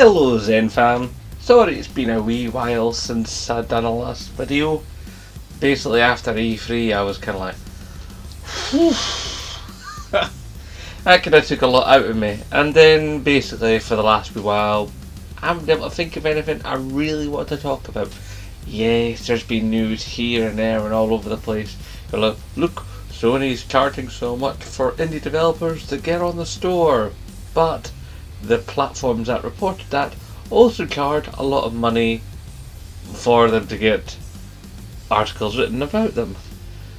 Hello Zen fam. Sorry it's been a wee while since I've done a last video. Basically after E3 I was kind of like, whew. That kind of took a lot out of me. And then basically for the last wee while I haven't been able to think of anything I really want to talk about. Yes, there's been news here and there and all over the place. You're like, look, Sony's charging so much for indie developers to get on the store. But the platforms that reported that also charge a lot of money for them to get articles written about them.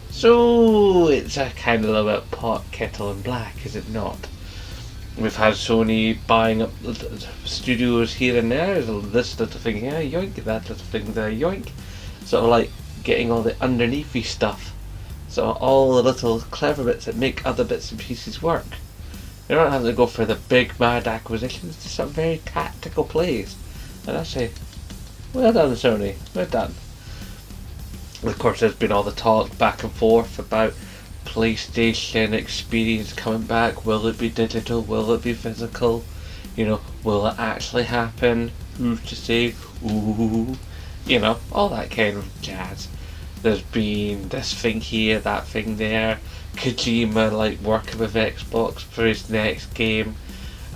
So it's a kind of a little bit pot, kettle and black, is it not? We've had Sony buying up studios here and there. This little thing here, yoink, that little thing there, yoink. Sort of like getting all the underneathy stuff. So all the little clever bits that make other bits and pieces work. You're not having to go for the big mad acquisitions, it's just some very tactical plays. And I say, well done Sony, well done. Of course there's been all the talk back and forth about PlayStation experience coming back. Will it be digital? Will it be physical? You know, will it actually happen? Who's to say? Ooh, you know, all that kind of jazz. There's been this thing here, that thing there. Kojima like working with Xbox for his next game,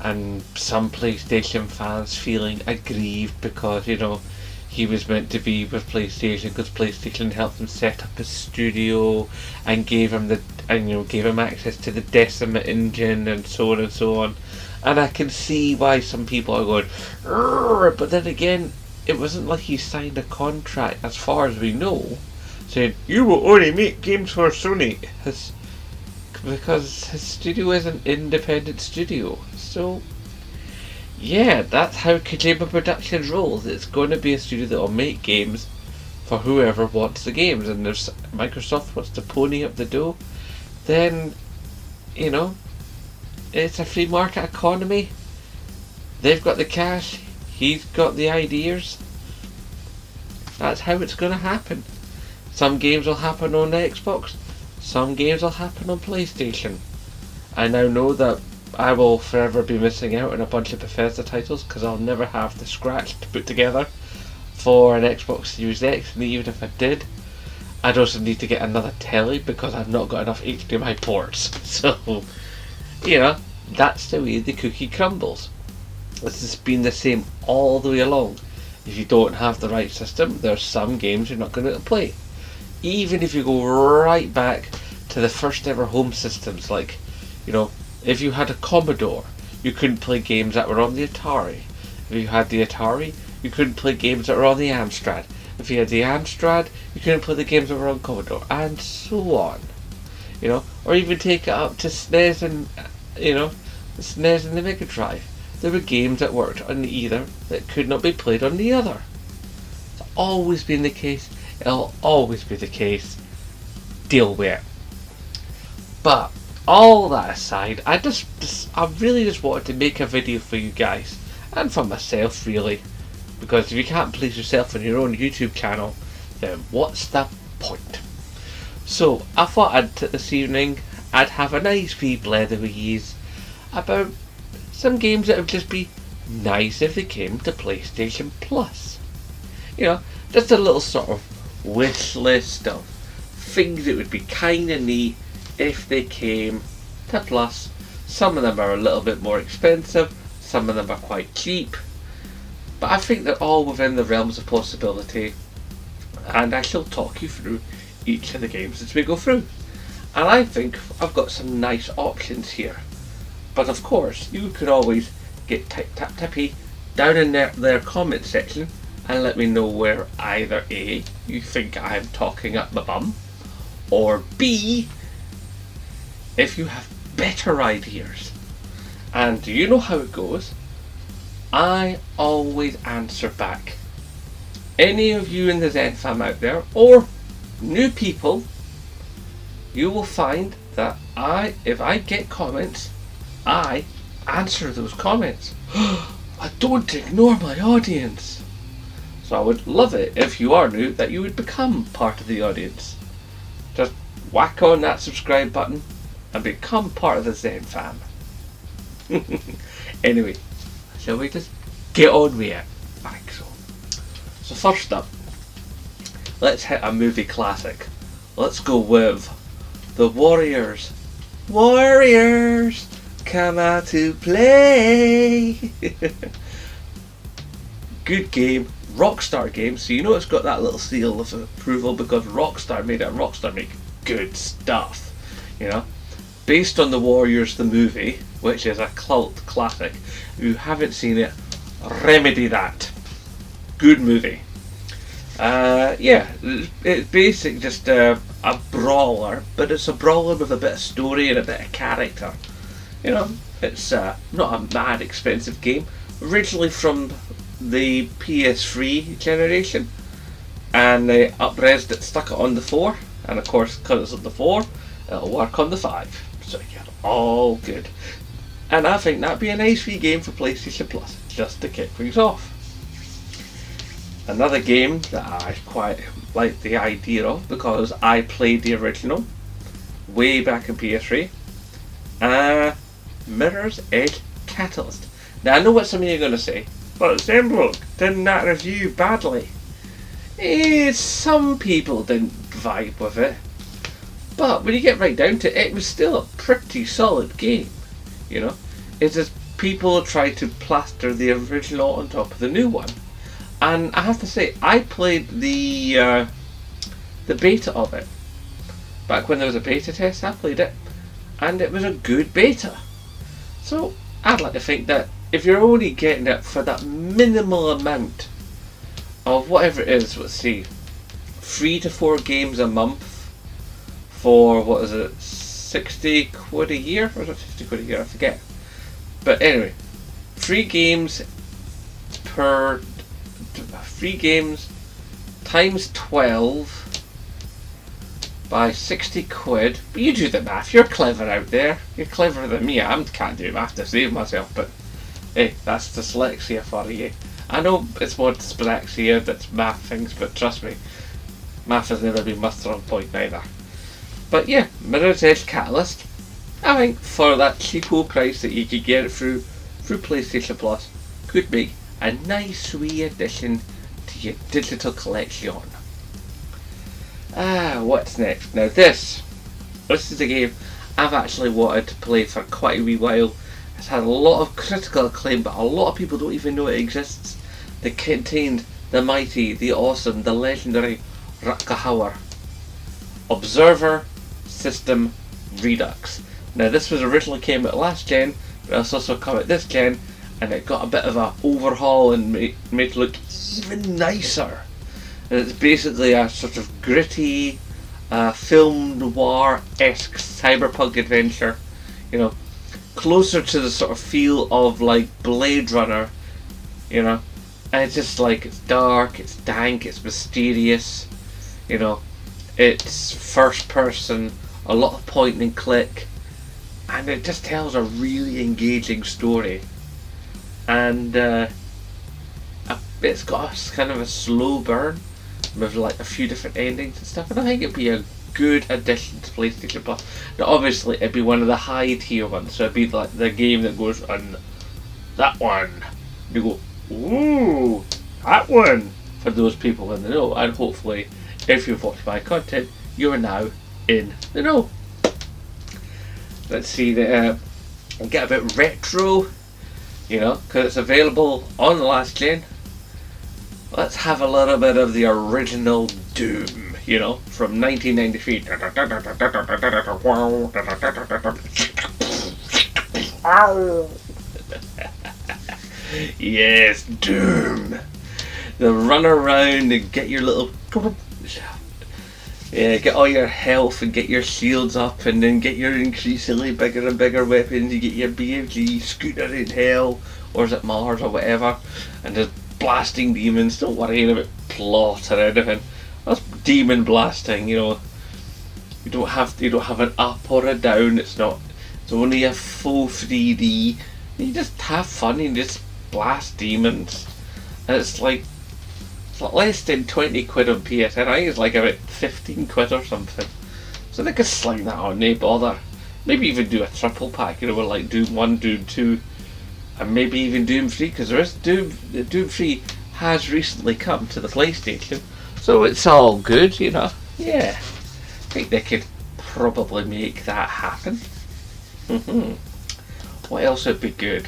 and some PlayStation fans feeling aggrieved because, you know, he was meant to be with PlayStation because PlayStation helped him set up his studio and gave him access to the Decima engine and so on and so on. And I can see why some people are going, "Rrr," but then again, it wasn't like he signed a contract, as far as we know, saying you will only make games for Sony. Because his studio is an independent studio. So yeah, that's how Kojima Productions rolls. It's going to be a studio that will make games for whoever wants the games, and if Microsoft wants to pony up the dough, then, you know, it's a free market economy. They've got the cash, he's got the ideas. That's how it's going to happen. Some games will happen on Xbox, some games will happen on PlayStation. I now know that I will forever be missing out on a bunch of Bethesda titles because I'll never have the scratch to put together for an Xbox Series X, and even if I did, I'd also need to get another telly because I've not got enough HDMI ports. So, you know, that's the way the cookie crumbles. This has been the same all the way along. If you don't have the right system, there's some games you're not going to play. Even if you go right back to the first ever home systems, like, you know, if you had a Commodore, you couldn't play games that were on the Atari. If you had the Atari, you couldn't play games that were on the Amstrad. If you had the Amstrad, you couldn't play the games that were on Commodore, and so on. You know, or even take it up to SNES and, you know, the SNES and the Mega Drive. There were games that worked on either that could not be played on the other. It's always been the case. It'll always be the case. Deal with it. But all that aside, I really just wanted to make a video for you guys, and for myself really, because if you can't please yourself on your own YouTube channel, then what's the point? So I thought this evening I'd have a nice wee blether with yous about some games that would just be nice if they came to PlayStation Plus. You know, just a little sort of wish list of things that would be kinda neat if they came to Plus. Some of them are a little bit more expensive, some of them are quite cheap, but I think they're all within the realms of possibility, and I shall talk you through each of the games as we go through. And I think I've got some nice options here. But of course, you could always get tippy down in their comment section and let me know where either A, you think I'm talking up my bum, or B, if you have better ideas. And do you know how it goes? I always answer back. Any of you in the Zen fam out there, or new people, you will find that if I get comments, I answer those comments. I don't ignore my audience. So I would love it if you are new that you would become part of the audience. Just whack on that subscribe button and become part of the Zen fam. Anyway, shall we just get on with it. I think so. So first up, let's hit a movie classic. Let's go with The Warriors. Warriors, come out to play. Good game, Rockstar game, so you know it's got that little seal of approval because Rockstar made it. Rockstar make good stuff, you know. Based on The Warriors the movie, which is a cult classic. If you haven't seen it, remedy that. Good movie. Yeah, it's basically just a brawler, but it's a brawler with a bit of story and a bit of character. You know, it's not a mad expensive game. Originally from the PS3 generation, and they up-resed it, stuck it on the 4, and of course, because it's on the 4, it'll work on the 5. So you're all good. And I think that'd be a nice wee game for PlayStation Plus, just to kick things off. Another game that I quite like the idea of because I played the original way back in PS3. Mirror's Edge Catalyst. Now I know what some of you are going to say, but Zembrook, didn't that review badly? Some people didn't vibe with it, but when you get right down to it, it was still a pretty solid game. You know, it's just people tried to plaster the original on top of the new one. And I have to say, I played the beta of it. Back when there was a beta test, I played it. And it was a good beta. So, I'd like to think that if you're only getting it for that minimal amount of whatever it is, let's see, 3 to 4 games a month for, what is it, 60 quid a year? Or is it 50 quid a year? I forget. But anyway, 3 games per... 3 games times 12 by 60 quid. But you do the math, you're clever out there. You're cleverer than me. I can't do math to save myself, but hey, that's dyslexia for you. I know it's more dyspraxia that's math things, but trust me, math has never been my strong point either. But yeah, Mirror's Edge Catalyst, I think for that cheapo price that you could get it through PlayStation Plus, could be a nice wee addition to your digital collection. What's next? Now this is a game I've actually wanted to play for quite a wee while. It's had a lot of critical acclaim, but a lot of people don't even know it exists. They contained the mighty, the awesome, the legendary Rakahauer Observer System Redux. Now this was originally came out last gen, but it's also come out this gen, and it got a bit of an overhaul and made it look even nicer. And it's basically a sort of gritty, film noir-esque cyberpunk adventure, you know, closer to the sort of feel of like Blade Runner, you know, and it's just like, it's dark, it's dank, it's mysterious, you know, it's first person, a lot of point and click, and it just tells a really engaging story. And it's got a kind of a slow burn with like a few different endings and stuff, and I think it'd be a good addition to PlayStation Plus. Now obviously it'd be one of the high tier ones, so it'd be like the game that goes on that one. You go, ooh, that one, for those people in the know, and hopefully if you've watched my content, you're now in the know. Let's see, get a bit retro, you know, because it's available on the last gen. Let's have a little bit of the original Doom, you know, from 1993. Yes, Doom. The run around and get your little... Yeah, get all your health and get your shields up, and then get your increasingly bigger and bigger weapons. You get your BFG scooter in hell, or is it Mars or whatever, and just blasting demons. Don't worry about plot or anything. That's demon blasting, you know. You don't have an up or a down. It's only a full 3D. You just have fun and just blast demons. And it's like less than 20 quid on PSN. I think it's like about 15 quid or something. So they could sling that on, no bother. Maybe even do a triple pack, you know, with like Doom 1, Doom 2, and maybe even Doom 3, because there is Doom 3 has recently come to the PlayStation, so it's all good, you know. Yeah, I think they could probably make that happen. What else would be good?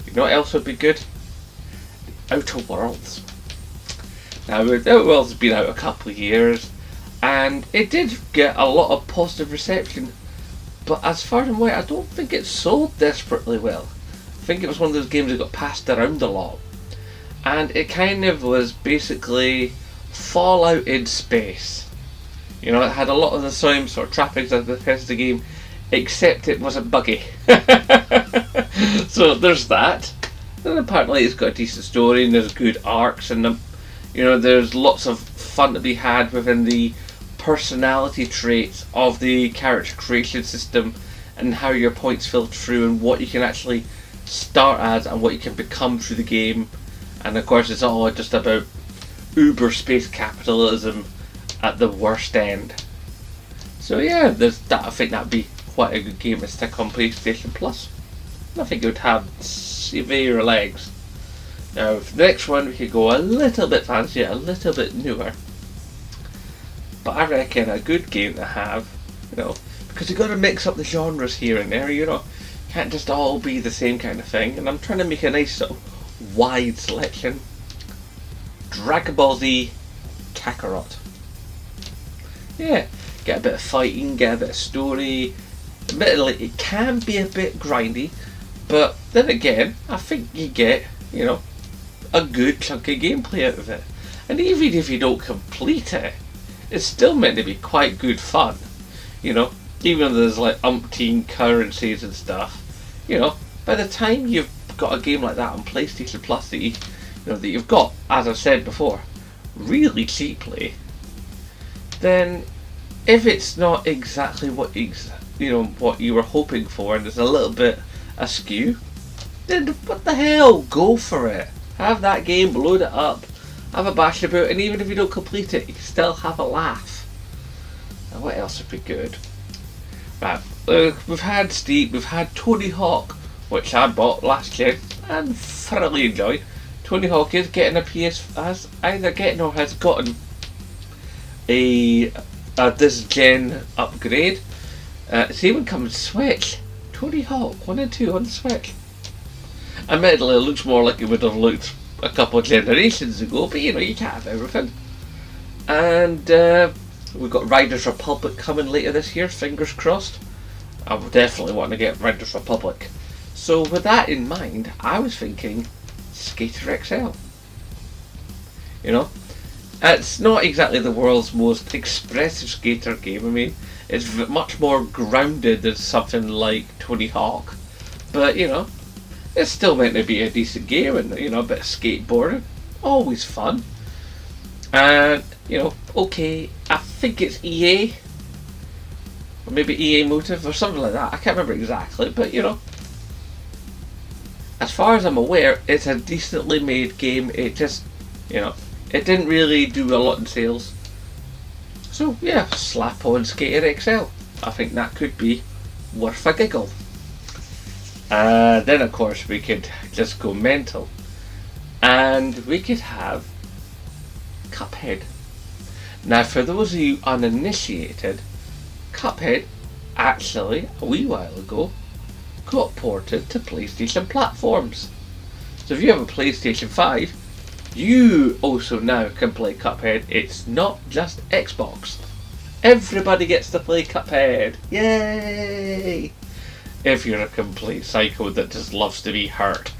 You know what else would be good? Outer Worlds. Now, Outer Worlds has been out a couple of years, and it did get a lot of positive reception, but as far as I'm aware, I don't think it sold desperately well. I think it was one of those games that got passed around a lot, and it kind of was basically Fallout in space. You know, it had a lot of the same sort of trappings of the rest of the game, except it wasn't buggy. So there's that. And apparently it's got a decent story, and there's good arcs, and you know, there's lots of fun to be had within the personality traits of the character creation system, and how your points filter through, and what you can actually start as and what you can become through the game. And of course it's all just about uber space capitalism at the worst end. So yeah, there's that. I think that'd be quite a good game to stick on PlayStation Plus. I think it would have severe legs. Now for the next one we could go a little bit fancier, a little bit newer, but I reckon a good game to have, you know, because you've got to mix up the genres here and there, you know, can't just all be the same kind of thing, and I'm trying to make a nice sort of wide selection. Dragon Ball Z Kakarot. Yeah, get a bit of fighting, get a bit of story. Admittedly, it can be a bit grindy, but then again, I think you get, you know, a good chunk of gameplay out of it. And even if you don't complete it, it's still meant to be quite good fun. You know, even though there's like umpteen currencies and stuff, you know, by the time you've got a game like that on PlayStation Plus that that you've got, as I've said before, really cheaply, then if it's not exactly what what you were hoping for, and there's a little bit askew, then what the hell, go for it. Have that game, load it up, have a bash about, and even if you don't complete it, you can still have a laugh. Now what else would be good? Right, we've had Steep, we've had Tony Hawk, which I bought last year and thoroughly enjoyed. Tony Hawk is getting a has either getting or has gotten a this gen upgrade. It's even coming to Switch. Tony Hawk 1 and 2 on the Switch. Admittedly, it looks more like it would have looked a couple of generations ago, but you know, you can't have everything. And we've got Riders Republic coming later this year, fingers crossed. I will definitely want to get Riders Republic. So with that in mind, I was thinking Skater XL. You know, it's not exactly the world's most expressive skater game. I mean, it's much more grounded than something like Tony Hawk, but you know, it's still meant to be a decent game, and you know, a bit of skateboarding, always fun. And you know, okay, I think it's EA, or maybe EA Motive or something like that. I can't remember exactly, but you know, as far as I'm aware, it's a decently made game. It just, you know, it didn't really do a lot in sales. So yeah, slap on Skater XL. I think that could be worth a giggle. Then of course we could just go mental, and we could have Cuphead. Now for those of you uninitiated, Cuphead actually a wee while ago got ported to PlayStation platforms. So if you have a PlayStation 5, you also now can play Cuphead. It's not just Xbox. Everybody gets to play Cuphead. Yay! If you're a complete psycho that just loves to be hurt.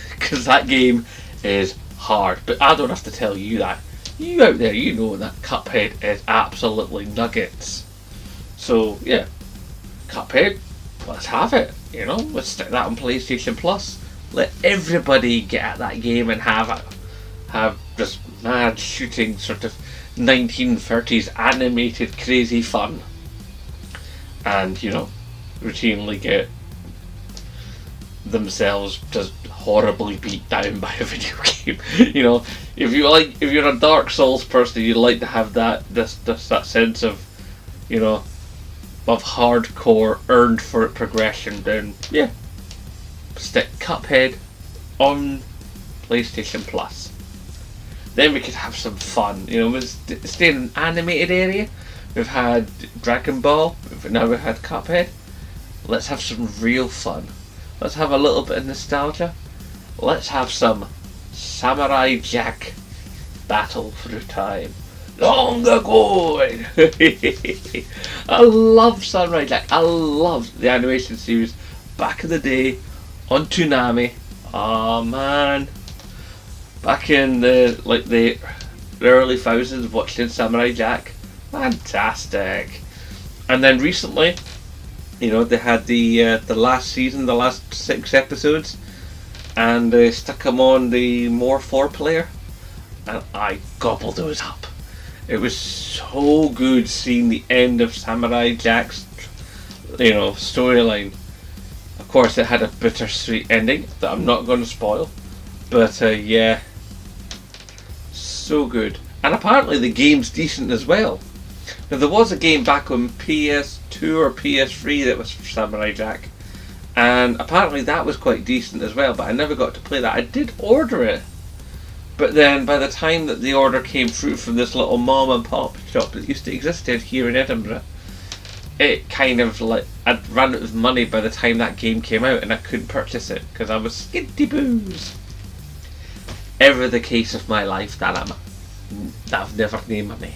Because that game is hard. But I don't have to tell you that. You out there, you know that Cuphead is absolutely nuggets. So yeah, Cuphead, let's have it. You know, let's stick that on PlayStation Plus. Let everybody get at that game and have just mad shooting sort of 1930s animated crazy fun. And you know, routinely get themselves just horribly beat down by a video game. You know, if you're a Dark Souls person, you'd like to have that sense of, you know, of hardcore earned for it progression. Then yeah, stick Cuphead on PlayStation Plus. Then we could have some fun. You know, we'll stay in an animated area. We've had Dragon Ball. Now we've had Cuphead. Let's have some real fun. Let's have a little bit of nostalgia. Let's have some Samurai Jack Battle Through Time. Long ago! I love Samurai Jack. I love the animation series back in the day on Toonami. Oh man. Back in the early thousands, watching Samurai Jack. Fantastic. And then recently, you know, they had the last season, the last 6 episodes, and they stuck them on the more 4-player, and I gobbled those up. It was so good seeing the end of Samurai Jack's, you know, storyline. Of course, it had a bittersweet ending that I'm not going to spoil, but yeah, so good. And apparently the game's decent as well. Now, there was a game back on PS2 or PS3 that was for Samurai Jack, and apparently that was quite decent as well, but I never got to play that. I did order it, but then by the time that the order came through from this little mom and pop shop that used to exist here in Edinburgh, it kind of like, I'd run out of money by the time that game came out and I couldn't purchase it because I was skinty booze. Ever the case of my life that I've never named money.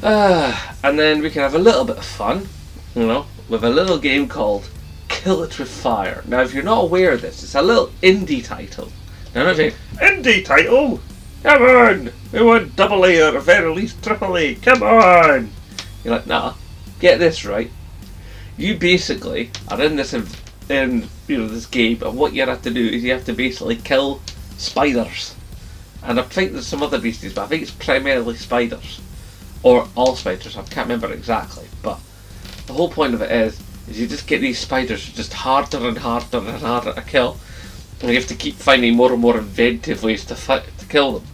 And then we can have a little bit of fun, you know, with a little game called Kill It With Fire. Now, if you're not aware of this, it's a little indie title. Now, I'm not saying, indie title? Come on! We want AA or at very least AAA, come on! You're like, nah, get this right. You basically are in this this game, and what you have to do is you have to basically kill spiders. And I think there's some other beasties, but I think it's primarily spiders. Or all spiders, I can't remember exactly. But the whole point of it is you just get these spiders just harder and harder and harder to kill. And you have to keep finding more and more inventive ways to kill them.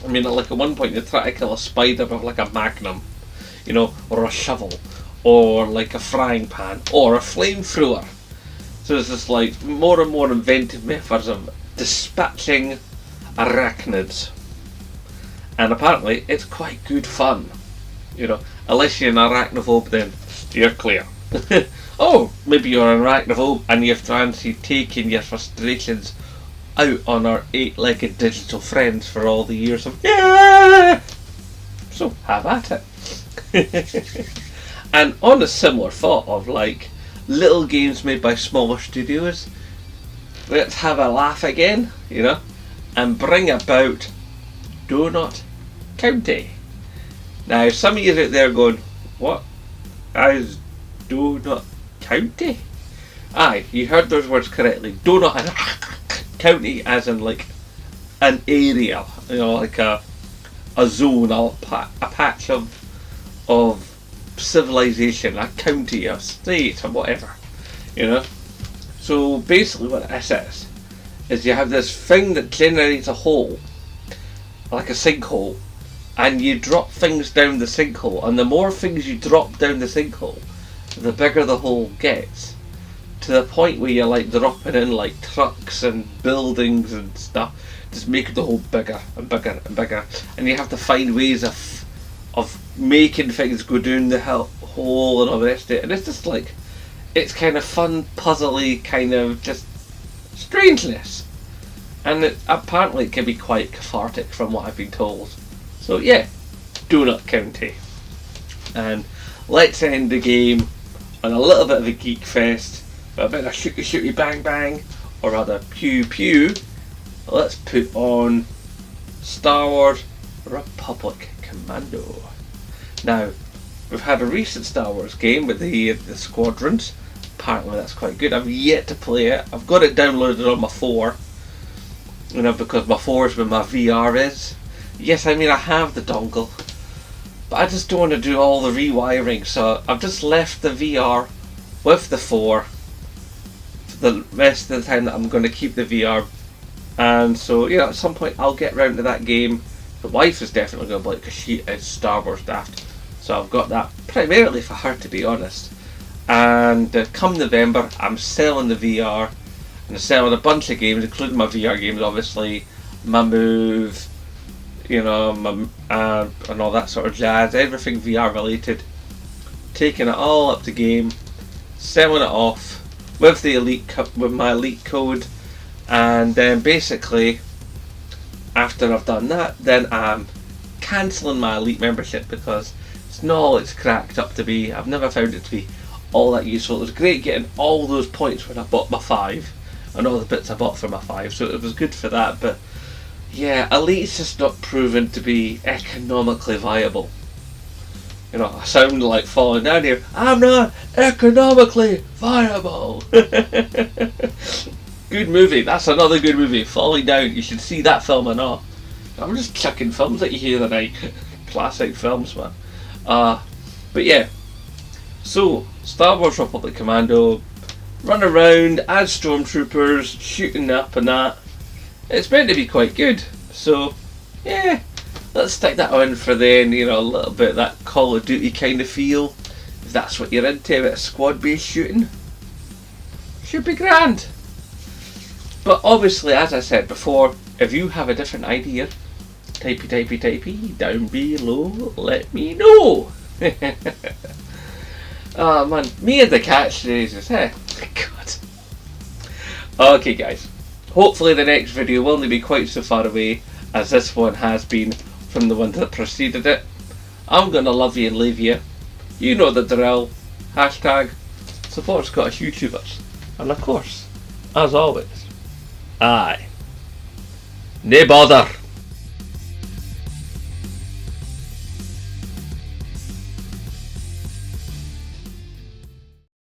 I mean, like at one point you try to kill a spider with like a magnum, you know, or a shovel, or like a frying pan, or a flamethrower. So it's just like more and more inventive methods of dispatching arachnids. And apparently it's quite good fun. You know, unless you're an arachnophobe, then steer clear. Oh, maybe you're an arachnophobe and you've fancied taking your frustrations out on our 8-legged digital friends for all the years of yeah. So have at it. And on a similar thought of like little games made by smaller studios, let's have a laugh again, you know, and bring about Donut County. Now, some of you out there going, what is Donut County? Aye, you heard those words correctly. Donut County as in like an area, you know, like a zone, a patch of civilization, a county, a state, or whatever, you know. So basically what it is you have this thing that generates a hole, like a sinkhole, and you drop things down the sinkhole, and the more things you drop down the sinkhole, the bigger the hole gets, to the point where you're like dropping in like trucks and buildings and stuff, just making the hole bigger and bigger and bigger, and you have to find ways of making things go down the hole and all the rest of it, and it's just like, it's kind of fun, puzzly, kind of just strangeness, and apparently it can be quite cathartic from what I've been told. So yeah, Donut County. And let's end the game on a little bit of a geek fest, a bit of shooty shooty bang bang, or rather pew pew. Let's put on Star Wars Republic Commando. Now, we've had a recent Star Wars game with the squadrons. Apparently that's quite good. I've yet to play it. I've got it downloaded on my 4, you know, because my 4 is where my VR is. Yes, I mean I have the dongle, but I just don't want to do all the rewiring, so I've just left the VR with the 4 for the rest of the time that I'm going to keep the VR. And so, you know, at some point I'll get round to that game. The wife is definitely going to play it because she is Star Wars daft, so I've got that primarily for her, to be honest. And come November, I'm selling the VR, And they're selling a bunch of games, including my VR games, obviously, my Move, you know, and all that sort of jazz, everything VR related. Taking it all up to game, selling it off with the with my elite code, and then basically, after I've done that, then I'm cancelling my elite membership because it's not all it's cracked up to be. I've never found it to be all that useful. It was great getting all those points when I bought my 5 and all the bits I bought for my 5, so it was good for that, but yeah, elite's just not proven to be economically viable. You know, I sound like falling down here. I'm not economically viable. Good movie. That's another good movie. Falling Down. You should see that film and all. I'm just chucking films at you here tonight. Classic films, man. But yeah. So, Star Wars Republic Commando. Run around as stormtroopers, shooting up and that. It's meant to be quite good. So, yeah. Let's stick that on for then, you know, a little bit of that Call of Duty kind of feel. If that's what you're into, a bit of squad-based shooting. Should be grand. But obviously, as I said before, if you have a different idea, typey down below, let me know. Oh man, me and the catchphrases, eh? God. Okay guys, hopefully the next video will only be quite so far away as this one has been from the one that preceded it. I'm gonna love you and leave you. You know the drill. Hashtag support Scottish YouTubers. And of course, as always, aye, nae bother.